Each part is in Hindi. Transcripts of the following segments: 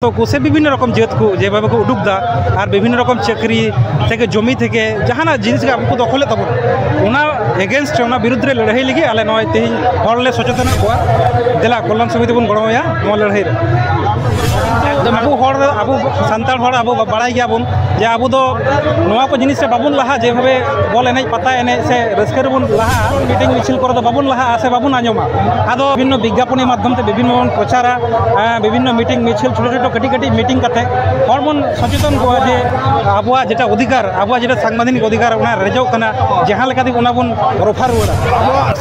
तो कुसे विभिन्न रकम जेत को जेभाবে को उडुक दा और विभिन्न रकम चाकरी থেকে জমি থেকে জাহানা জিনিস কে আমকো দখলে তবন ওনা এগেইনস্ট ওনা বিরুদ্ধে লড়াই লাগি আলে নয় তেহিন হরলে সচেতন কোয়া দেলা কল্যাণ সমিতি বন গড়ময়া নো লড়াই রে एकदम आबू हर आबू सानतार हर आबू बाड़ाई गया बन जे आबू दो नोआ को जिनिस से बाबुन लहा जे भावे बल एने पता एने से रस्कर बन लहा मीटिंग मिছিল कर दो बाबुन लहा आसे बाबुन आजमा आदो विभिन्न विज्ञापन माध्यम ते विभिन्न बन प्रचारा विभिन्न मीटिंग मिছিল छोटो छोटो कटी कटी मीटिंग करते हर बन सचेतन को जे आबुआ जेटा अधिकार आबुआ जेटा सांबादिक अधिकार उना रेजो कना जहां लेका दी उना बन रफा रुड़ा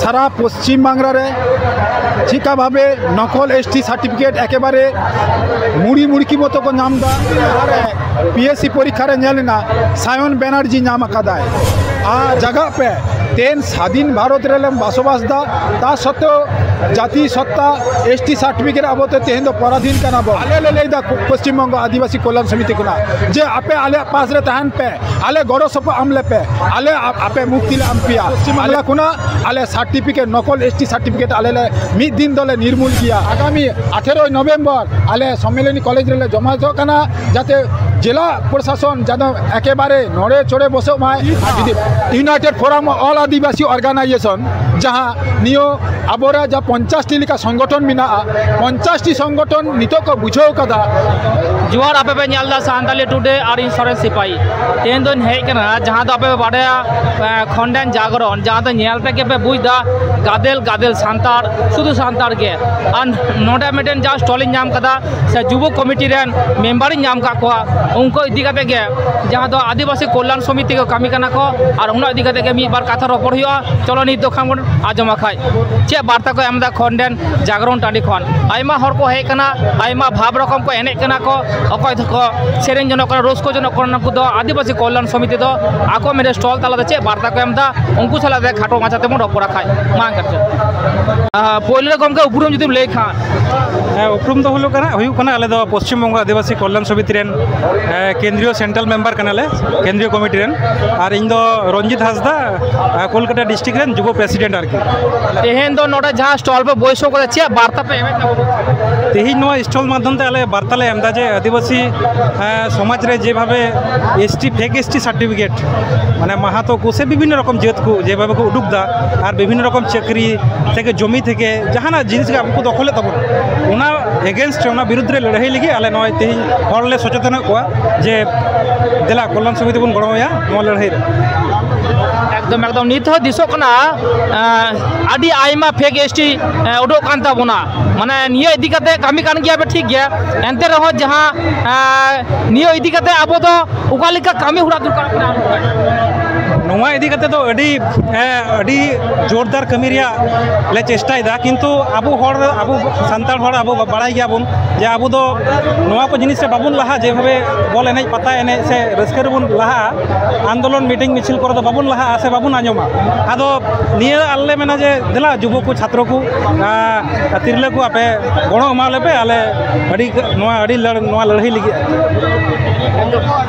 सारा पश्चिम बांगला रे चिका भावे नकल एसटी सार्टिफिकेट एकेबारे मुड़ी मुड़की मतो को नाम दा पीएससी परीक्षा रे नेलना सायन बैनर्जी नाम अकादाय आ जगह पे तेन स्वाधीन भारत रे बसबास दा ता सत्त्वेও जाति सत्ता एसटी सार्टिफिकेट अब तो तेहन दो पराधीन कना बो आले ले दा पश्चिम बंग आदिवासी कल्याण समिति कुना जे आपे आले पास रे तहन पे आले गरो सप आमले पे आले आपे मुक्ति ले अम्पिया पश्चिम बांगला कुना आले सार्टिफिकेट नकल एसटी सार्टिफिकेट आले ले मिद दिन दले निर्मूल किया आगामी 18 नवेम्बर आले सम्मेलनी कॉलेज रे जमा दो कना जाते जिला प्रशासन जादो एकेबारे नड़े चढ़े बसे माय united forum all Adivasi organisation जहाँ नियो आबोरा जा 50 टी लिका संगठन मिना 50 टी संगठन नितो को बुझो कदा जुआर आपे पे ᱧᱮᱞदा सान्ताली टुडे और इंश्योरेंस सिपाही तेन दिन हेज कना जहाँ दो आपे बाड़या खंडन जागरण जहाँ दो ᱧᱮᱞते के पे बुझदा गादेल गादेल सान्तार शुधु सान्तार के और नोडा मिटेन जा स्टॉलिंग नाम कदा से युवा कमिटी रेन मेंबर नाम का को उनको इदी कते के जहाँ दो आदिवासी कल्याण समिति को कमी कना को और उना इदी कते के मी बार कथा रपड़ हुआ चलो नि दो खान आजमा खाय चे वार्ता को एमदा खंडन जागरण टांडी खन आयमा हर को हे कना आयमा भाव रकम को एने कना को अकय को सेरेन जन को रोज को जन को दो आदिवासी कल्याण समिति दो आको मेरे स्टॉल ताला चे वार्ता को एमदा उनको सला दे खाटो माछाते मो रपड़ा खाय मा करछे पहिले गमके उपरुम जदि ले खा उपरुम तो हलो कना हुयु कना आले दो पश्चिम बंग आदिवासी कल्याण समिति रेन केंद्रीय सेंट्रल मेंबर कनाले केंद्रीय कमिटी रेन और इन दो रंजित हासदा कोलकाता डिस्ट्रिक्ट रेन युवा प्रेसिडेंट आरकी तेहेन दो नोडा जहाँ स्टॉल पे बयसो को चे वार्ता पे तेहिन नोआ स्टॉल माध्यम ते आले वार्ता ले एमदा जे आदिवासी समाज रे जे भावे एसटी फेक एसटी सार्टिफिकेट माने माहातो को से विभिन्न रकम जेत को जे भावे को उडुक दा और विभिन्न रकम चाकरी থেকে জমি থেকে জাহানা জিনিস কে আমকো দখলে তবন ওনা এগেইনস্ট ওনা বিরুদ্ধে লড়াই লাগি আলে নয় তেহিন হরলে সচেতন কোয়া যে দেলা কল্যাণ সমিতি বন গড়ময়া নো লড়াই রে एकदम एकदम नित दिसो कना आदि आइमा फेक एसटी उडो कान ताबोना माने नियो इदी कते कामी कान गया बे ठीक गया एनते रहो जहां नियो इदी कते आबो दो उकालिका कामी हुरा दुकान नोआ इदी कते तो अडी जोरदार कमी रिया ले चेष्टाय दा किंतु आबू हर आबू सानतार हर आबू बाड़ाई गया बन जे आबू दो नोआ को जिनिस से बाबुन लहा जे भावे बल एने पता एने से रस्कर बन लहा आंदोलन मीटिंग मिছিল कर दो बाबुन लहा आसे बाबुन आजमा आदो निया आले मेना जे दिला युवा को छात्र को तिरले को आपे गणो माले पे आले अडी नोआ अडी नोआ लड़ाई लगी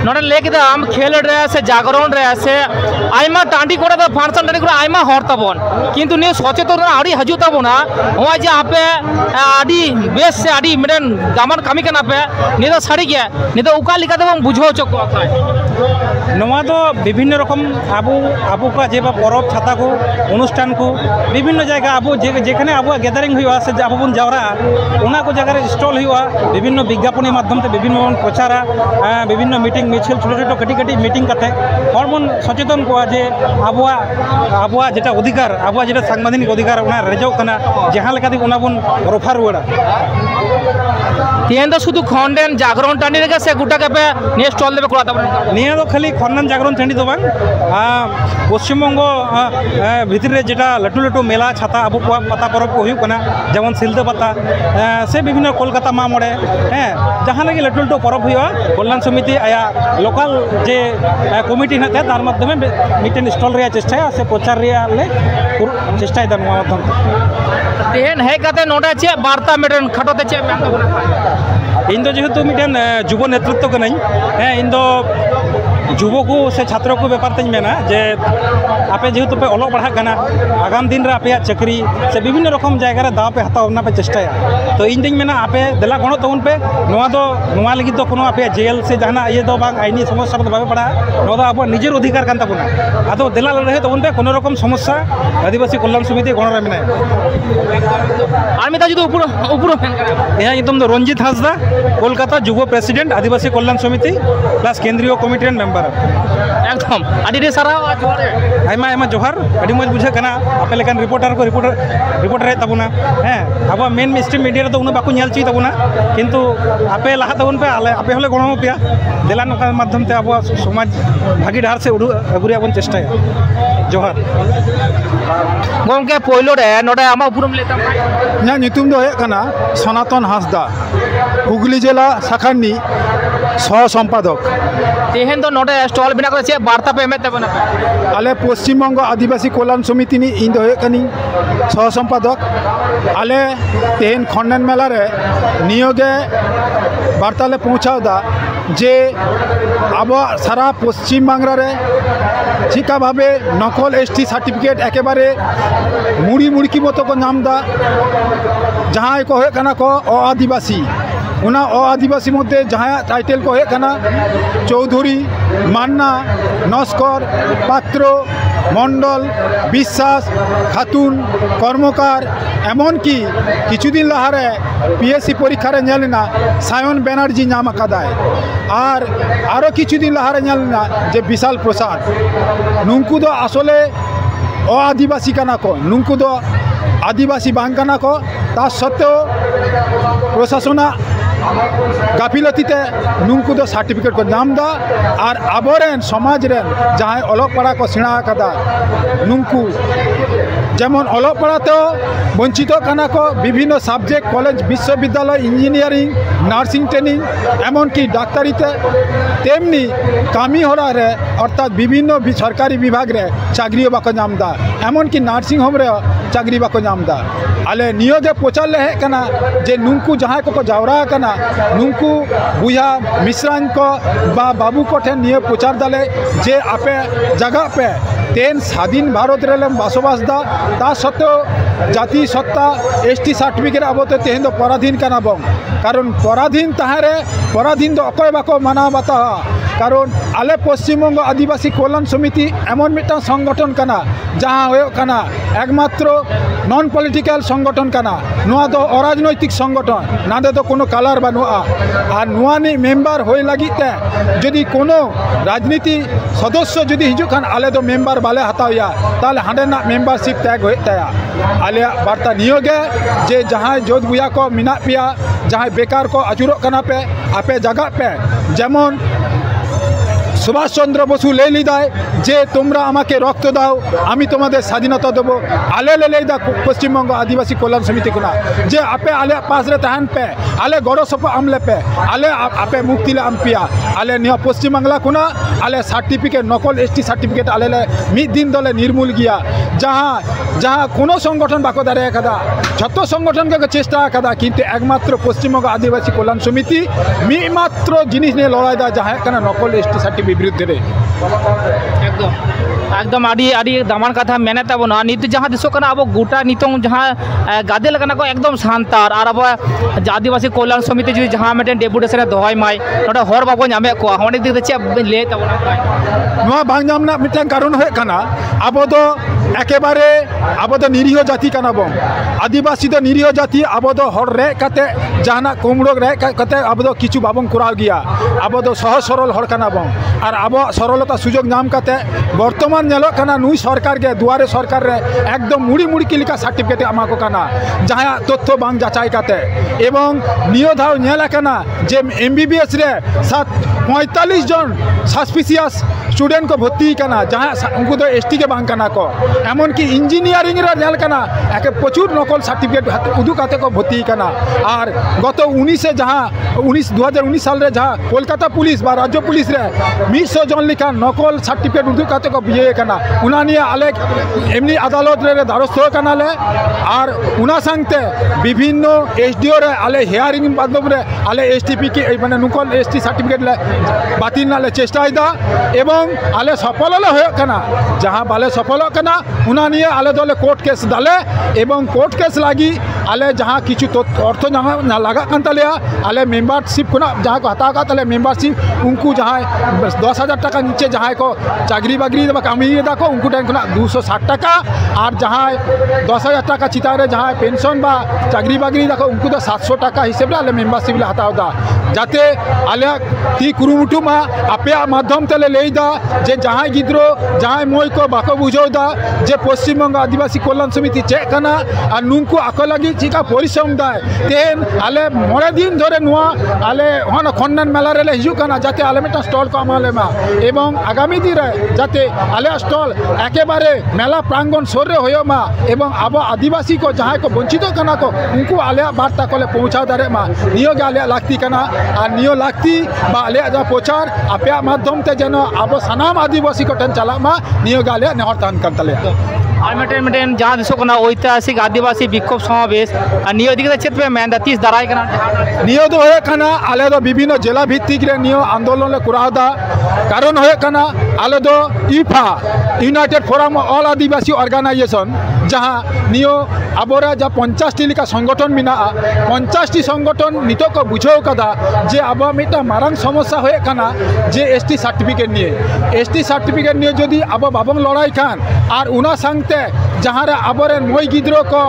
नोडे लेके दा हम खेल रे से जागरण रे से आइमा टांडी कोड़े दो फांसन टांडी कोड़े आइमा हर तबन किंतु ने सचेतन आड़ी हजू तबना होय जे आपे आड़ी बेस से आड़ी मेडन गामन कामी कना पे ने तो साड़ी गया ने तो उका लिका दम बुझो चको खाय नोआ तो विभिन्न रकम आबू आबू का जेबा परब छाता को अनुष्ठान को विभिन्न जगह आबू जेखाने आबू गैदरिंग हुआ से आबू बन जावरा उना को जगह स्टॉल हुआ विभिन्न विज्ञापन माध्यम ते विभिन्न प्रचारा विभिन्न मीटिंग मिছিল छोटो छोटो कटी कटी मीटिंग करते हर मन सचेतन को जे आबुआ आबुआ जेटा अधिकार आबुआ जेटा सांबादिक अधिकार उना रेजो कना जहां लेका दी उना बन रफा रुड़ा तेन तो शुद्ध खंडन जागरण टांडी रे से गुटा के पे ने स्टॉल देबे कोला तब निया तो खाली खंडन जागरण टांडी दो बांग पश्चिम बंग भितर रे जेटा लटू लटू मेला छाता आबू को पता परब को हुयु कना जेमन सिलदे पता से विभिन्न कोलकाता मा मोड़े जहां लगे लटू लटू परब हुआ कल्याण समिति आया लोकल जे कमिटी हते तार माध्यमे मिटेन स्टॉल रे चेष्टा से प्रचार रे ले चेष्टा दा नोआ माध्यम तेन हे कते नोडा चे वार्ता मिटेन खटोते चे मैं तो इन दो जेहेतु मिटेन युवा नेतृत्व कनाई इन दो जुबो को से छात्रों को व्यापार तक मेना जे आपे जेहेतु पे ओलो पढ़ा करना आगाम दिन रे आपे चाकरी से विभिन्न रकम जगह रे दाव पे हताव ना पे चेष्टाया तो इन दिन मेना आपे देला गणो तउन पे नोआ लगी तो कोनो आपे जेल से जहाना ये दो बांग आईनी समस्या तो बाबे पड़ा नो दो अब निजेर अधिकार कान ताबुना आदो देला रहे तउन पे कोनो रकम समस्या आदिवासी कल्याण समिति गणो रे मेना और मिता जुदो ऊपर यहाँ नितुम दो रंजित हांसदा कोलकाता जुबो प्रेसिडेंट आदिवासी कल्याण समिति प्लस केंद्रीय कमिटी रेन मेंबर एकदम अडी सारा आयमा जोहार अभी मज बुझे कना आपे लेकिन रिपोर्टर तबुना हें अब मेन स्ट्रीम मीडिया रे तो उन बाको नेल ची तबुना किंतु आपे लहा तबुन पे आले आपे होले गणो पेया देला नका माध्यम ते अब समाज भागी डार से अगुरिया बन चेष्टाया जोहार गोंके पोइलो रे नोडे आमा उपरुम लेता ᱤᱧᱟᱹᱜ ᱧᱩᱛᱩᱢ ᱫᱚ ᱦᱩᱭᱩᱜ ᱠᱟᱱᱟ ᱥᱚᱱᱟᱛᱚᱱ ᱦᱟᱸᱥᱫᱟ হুগলি জেলা শাখানি সহ সম্পাদক तेहन तो नोडे स्टॉल बिना करे चे वार्ता पे एमे तबना आले पश्चिमबंग आदिवासी कल्याण समिति नि इन दो हुᱭᱩᱜ ᱠᱟᱹᱱᱟᱹᱧ सह सम्पादक आले तेहन खंडन मेला रे नियोगे वार्ता ले पहुँचादा जे अब सारा पश्चिम बांग्ला रे चिका भावे नकल एसटी सार्टिफिकेट एकेबारे मुड़ी मुड़की मतो को नाम दा जहाँ को हुᱭᱩᱜ ᱠᱟᱱᱟ को आदिवासी उना आदिवासी मध्य जहाँ टाइटल को हुᱭᱩᱜ ᱠᱟᱱᱟ चौधरी मान्ना नस्कर पात्र मंडल विश्वास खातून कर्मकार एमन की किछु दिन लहारे पीएससी परीक्षा रे नेलना सायन बैनर्जी नाम आकादाय और आरो किछु दिन लहारे नेलना जे विशाल प्रसाद नुंकु दो आसले आदिवासी काना को नुंकु दो आदिवासी बांग काना को ता सत्त्वेও प्रशासन गाफिलतीते नुंकु दो सर्टिफिकेट को नाम दा और आबोरेन समाज रेन जहाँ अलग पढ़ा को सेणा कदा नुंकु जेमन अलग पढ़ाते वंचित काना को विभिन्न सब्जेक्ट कॉलेज विश्वविद्यालय इंजिनियरिंग नार्सिंग ट्रेनिंग एमन की डाक्तारीते तेमनी कामी हरा रे अर्थात विभिन्न सरकारी विभाग रे चाकरी बाको नाम दा एमन की नार्सिंग होम रे चाकरी बाको नाम दा आले नियोगे पोचाल ले कना जे नुंकु जहाँ को जावरा कना नुंकु बुया मिश्रान को बाबू को ठेन निये पोचार दाले जे आपे जगह पे तेन स्वाधीन भारत रेलम बसबास दा ता सत्त्वेও जाति सत्ता एसटी सार्टिफिकेट अब तो तेहन दो पराधीन कना बंग कारण पराधीन ताहारे पराधीन दो अकय बाको माना बाता कारण आले पश्चिमबंग आदिवासी कल्याण समिति एमन मिटा संगठन कना जहाँ हुᱭᱩᱜ कना एकमात्र नन पॉलिटिकल संगठन कना नुआ दो अराजनैतिक संगठन नादे तो कोनो कलर बानुआ और नुआनी मेम्बर होय लागिते जदि कोनो राजनीति सदस्य जदि हिजुखान आले दो मेम्बर बाले हतावया ताले हांडेना मेम्बरशिप टैग होयताया आले वार्ता नियोगे जे जहाँ जोध बुया को मिना पिया जहाँ बेकार को आचुरो कना पे आपे जगह पे जेमन सुभाष चंद्र बसु ले लीदाय जे तोमरा आमाके रक्त दाओ आमी तोमादेर स्वाधीनता देबो आले ले लेदा पश्चिमबंग आदिवासी कल्याण समिति कोना जे आपे आले पास रे तहन पे आले गड़ो सपा आमले पे आले आपे मुक्ति ले आमपिया आले निया पश्चिम बांग्ला कोना आले सर्टिफिकेट नकल एसटी सर्टिफिकेट आले ले मिद दिन दले निर्मूल गया जहाँ कोनो संगठन बाको दारे कदा छत्तो संगठन के चेष्टा कदा किंतु एकमात्र पश्चिमबंग आदिवासी कल्याण समिति मिमात्र जिनिस ने लड़ाईदा जहाँ कना नकल एसटी सर्टिफिकेट विरुद्ध रे एकदम आदि दामान कथा मेने तबना नित जहाँ दिसो कना अब गोटा नितों जहाँ गादेल कना को एकदम शांतार और अब आदिवासी कल्याण समिति जो जहाँ मेटेन डेपुटेशन दोहय माय नोडे हर बाबो नामे को होने दिख चे ले तबना नोआ बांग नामना मिटन कारण होय कना अब दो एकेबारे अब दो निरीह जाति कना बो आदिवासी दो निरीह जाति अब दो हर रे कते जहाना कोमड़ोग रे कते अब दो किछु बाबन कुराव गया अब दो सहज सरल हर कना बो और अब सरलता सुजोग नाम कते वर्तमान नेलो कना नुई सरकार के दुआरे सरकार रे एकदम मुड़ी मुड़ी के लिका सर्टिफिकेट आमा को कना जहाँ तथ्य बांग जाचाई कते एवं नियो धाव नेला कना जे एमबीबीएस रे 45 जन सस्पिशियस स्टूडेंट को भर्ती कना जहाँ उनको तो एसटी के बांग कना को एमन की इंजिनियरिंग रे नेल कना एक प्रचुर नकल सर्टिफिकेट उदू काते को भर्ती कना और गत 2019 साल रे जहाँ कोलकाता पुलिस बा राज्य पुलिस रे 100 जन लेखा नकल सार्टिफिकेट उदुग काते को बिये कना उना निये आले एमनी अदालत रे द्वारस्थ कनाले और उना संगते विभिन्न एसडीओ रे आले हियरिंग माध्यम रे आले एसटीपी के माने नकल एसटी सार्टिफिकेट ले बातिल नाले चेष्टाइदा एवं आले सफल होय कना जहां बाले सफल कना उना निये आले दोले कोर्ट केस दाले एवं कोर्ट केस लागी आले जहां किछु अर्थ जहां लगा कान तालेया आले मेंबरशिप खुना जहां को हता का ताले मेंबरशिप उनको जहां 10,000 टाका नीचे जहां को चाकरी बाकरी कामी दाको उनको टाइम खुना 260 टाका और जहां 10,000 टाका चितारे जहां पेंशन बा चाकरी बाकरी दाको उनको तो 700 टाका हिसाब आले मेंबरशिप ले हताव दा जाते आले ती कुरुमुटु मा आपे माध्यम तले लेदा जे जहां गिद्रो जहां मोय को बाको बुझोदा जे पश्चिम बंग आदिवासी कल्याण समिति चेक कना और नुंकु आको लगी चिका परिश्रम दाय तेन आले मोरे दिन धरे नुआ आले हन खन्नन मेला रे हिजु कना जाते आले मिटा स्टॉल को आमाले मा एवं आगामी दिन रे जाते आले स्टॉल एकेबारे मेला प्रांगण सोरे होयो मा एवं आबो आदिवासी को जहां को वंचित कना को उनको आले वार्ता कोले पहुंचा दारे मा नियो गे आले लागती कना और नियो लागती बा आले जा प्रचार आपे माध्यम ते जनो आबो सनाम आदिवासी को टन चला मा नियो गे आले नेहर तान कर तले और मिटेन जहाँ दिसोकना ऐतिहासिक आदिवासी विक्षोभ समावेश नियो दिखे चेत पे मेन तीस दाराय कना नियो दो होय कना आले दो विभिन्न जिला भित्तिक रे नियो आंदोलन ले कुरादा कारण होय कना आले दो ईफा United forum all Adivasi organisation जहां नियो आबोरा जा 50 टी लिका संगठन मिना 50 टी संगठन नितो को बुझो कदा जे आबो मिटा मारंग समस्या होय कना जे एसटी सर्टिफिकेट निये एसटी सर्टिफिकेट निये जदि आबो बाबंग लड़ाई खान और उना संगते जहां रे आबोरे मोय गिद्रो को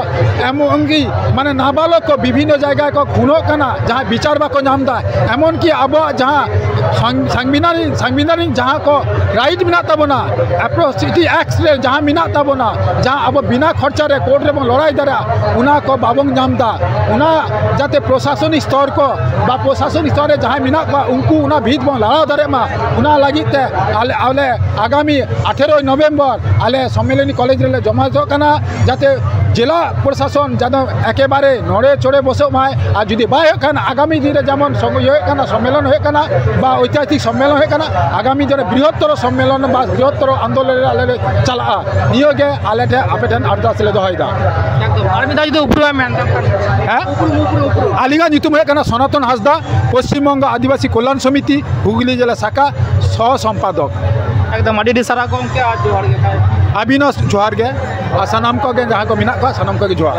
एमंगी माने नाबालक को विभिन्न जगह को खुनो कना जहां विचार बाको नामदा एमन की आबो जहां संविधानिक जहां को राइट मिना तबना एट्रोसिटी एक्ट रे जहां मिना तबना जहां आबो बिना खर्चा रे कोर्ट रे लड़ाई दारा उना को बाबंग नामदा उना जाते प्रशासनिक स्तर को बा प्रशासनिक स्तर रे जहां मिना को उनको उना भीत बन लड़ा दारे मा उना लागिते आले आगामी 18 नवंबर आले सम्मेलनी कॉलेज रे जमा कना जाते जिला प्रशासन जानो एकेबारे नड़े चढ़े बसो माय और जुदी बाय खान आगामी दिन जेमन सम्मेलन हो कना बा ऐतिहासिक सम्मेलन हो कना आगामी दिन बृहत्तर सम्मेलन बा बृहत्तर आंदोलन आले चला नियोगे आले ठे आपेठन अरदास ले दोहयदा एकदम और मिदा जुदी उपरो मेन हैं आलिगा नितुम हो कना सनातन हासदा पश्चिम बंग आदिवासी कल्याण समिति हुगली जिला शाखा सह संपादक एकदम अडी सारा को के आज जोहार गे अविनाश जोहार गे और सनाम को गे जहाँ को मिना को सनाम को गे जोहार।